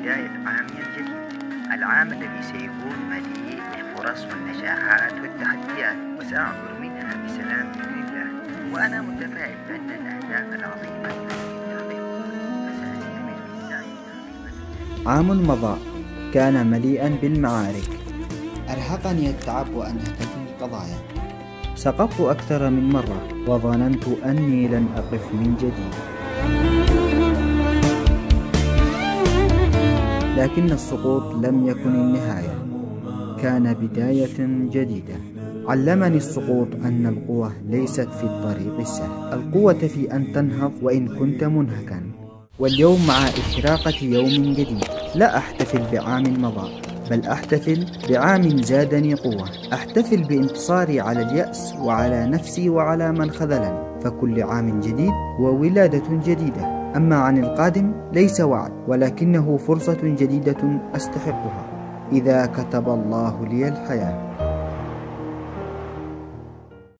بداية عام جديد، العام الذي سيكون مليء بالفرص والنجاحات والتحديات، وسأعبر منها بسلام بإذن الله. وأنا متفائل بأن الأهداف العظيمة التي نحققها سنستمر في السعي لتحقيقها. عام مضى كان مليئا بالمعارك، أرهقني التعب وأنهكتني القضايا، سقطت أكثر من مرة وظننت أني لن أقف من جديد، لكن السقوط لم يكن النهاية، كان بداية جديدة. علمني السقوط أن القوة ليست في الطريق السهل، القوة في أن تنهض وإن كنت منهكا. واليوم مع إشراقة يوم جديد لا أحتفل بعام مضى، بل أحتفل بعام زادني قوة، أحتفل بانتصاري على اليأس وعلى نفسي وعلى من خذلني. فكل عام جديد وولادة جديدة. أما عن القادم ليس وعد، ولكنه فرصة جديدة أستحقها إذا كتب الله لي الحياة.